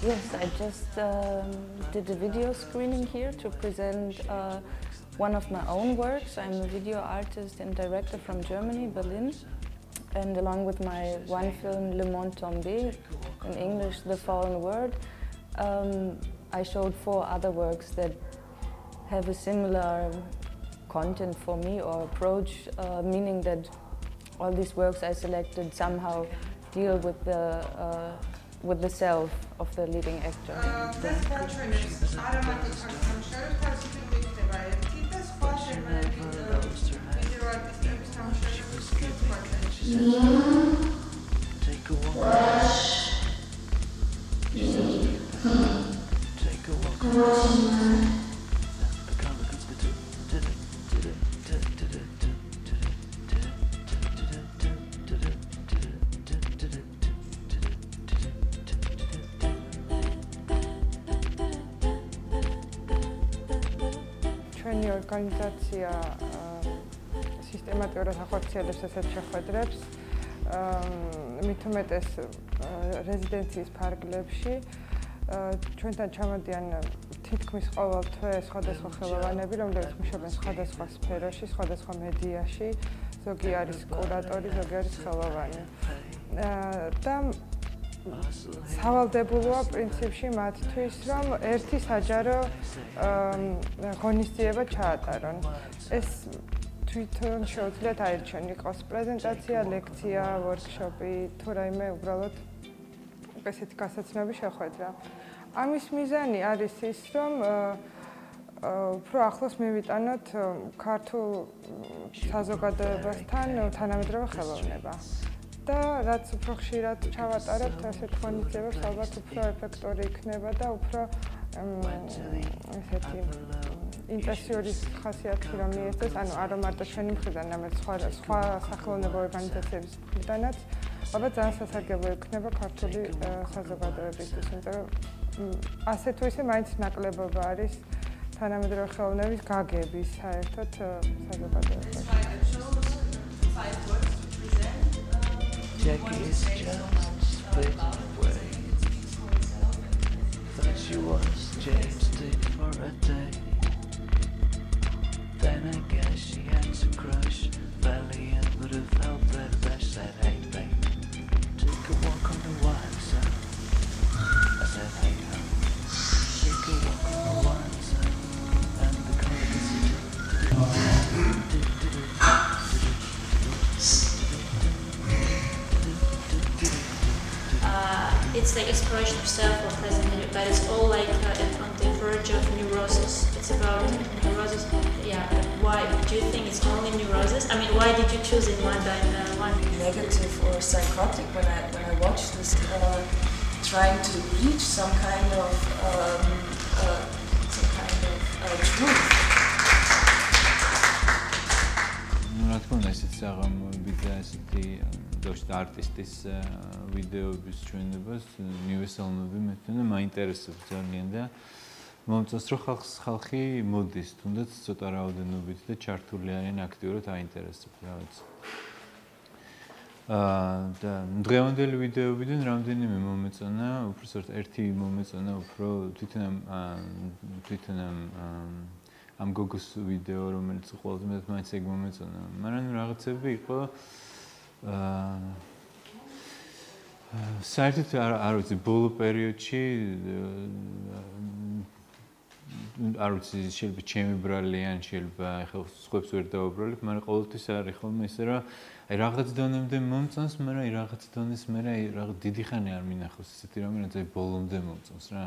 Yes, I just did a video screening here to present one of my own works. I'm a video artist and director from Germany, Berlin. And along with my one film, Le Monde Tombé, in English, The Fallen Word, I showed 4 other works that have a similar content for me or approach, meaning that all these works I selected somehow deal with the self of the leading actor. ჩვენი ორგანიზაცია სისტემატურად ახორციელებს ასეთ შეხვედრებს, მით უმეტეს რეზიდენციის ფარგლებში. ჩვენთან ჩამოდიან თითქმის ყოველ თვე სხვადასხვა ხელოვანები, რომლებიც მუშაობენ სხვადასხვა სფეროში, სხვადასხვა მედიაში, ზოგი არის კურატორი, ზოგი არის ხელოვანი. და სავალდებულოა პრინციპში მათთვის, რომ ერთი საჯარო ღონისძიება ჩაატარონ. ეს თვითონ შეუძლიათ აირჩიონ, იყოს პრეზენტაცია, ლექცია, ვორქშოპი, თუ რაიმე უბრალოდ ესეთი გასაცნობი შეხვედრა. ამის მიზანი არის ის, რომ უფრო ახლოს მივიტანოთ ქართულ საზოგადოებასთან თანამედროვე ხელოვნება. და რაც უფრო ხშირად ჩავატარებთ ასეთ ღონისძიებებს, ალბათ უფრო ეფექტური იქნება და უფრო ესეთი ინტენსიური ხასიათი რომ მიეცეს, ანუ არა მარტო ჩვენი მხრიდან, არამედ სხვა სახელმწიფო ორგანიზაციების მხრიდანაც, ალბათ ძალიან სასარგებლო იქნება ქართული საზოგადოებისთვის, იმიტომ რომ ასე თუ ისე მაინც ნაკლებობა არის თანამედროვე ხელოვნების გაგების საერთოდ საზოგადოებაში. Jackie is just split away. Thought she was changed it for a day. Then I guess she had to crush. Valiant would have felt that best. Said, hey babe, take a walk on the wild side. I said, hey ho, take a walk on the wild side. And the color is it's like exploration of self or present, but it's all like on the verge of neurosis. It's about neurosis. Yeah. Why do you think it's only neurosis? I mean, why did you choose it one? Negative or psychotic when I watch this, trying to reach some kind of truth. რა თქმა უნდა, ესეც აღმოვიდა ესეთი დოშტ არტისტის ვიდეოების ჩვენებას, უნივერსალურები მე თვითონ მაინტერესებს ძალიან და მომწონს რომ ხალხი მოდის, თუნდაც ცოტა რაოდენობით და ჩართული არიან აქტიურად აინტერესებს რაღაც. და დღევანდელი ვიდეოებიდან რამდენიმე მომეწონა, უბრალოდ ერთი მომეწონა უფრო თვითონ ამ გოგოს ვიდეო, რომელიც ყველაზე მეტად მაინც ეგ მომეწონა. მაგრამ რაღაცები იყო საერთოდ არ ვიცი, ბოლო პერიოდში არ ვიცი, შეიძლება ჩემი ბრალი ან შეიძლება ახლა სხვებს ვერ დავუბრალებ, მაგრამ ყოველთვის არის ხოლმე ისე, რომ აი რაღაც დონემდე მომწონს, მაგრამ აი რაღაც დონეს მერე აი რაღაც დიდი ხანი არ მინახავს ესეთი რამე, რაც აი ბოლომდე მომწონს რა.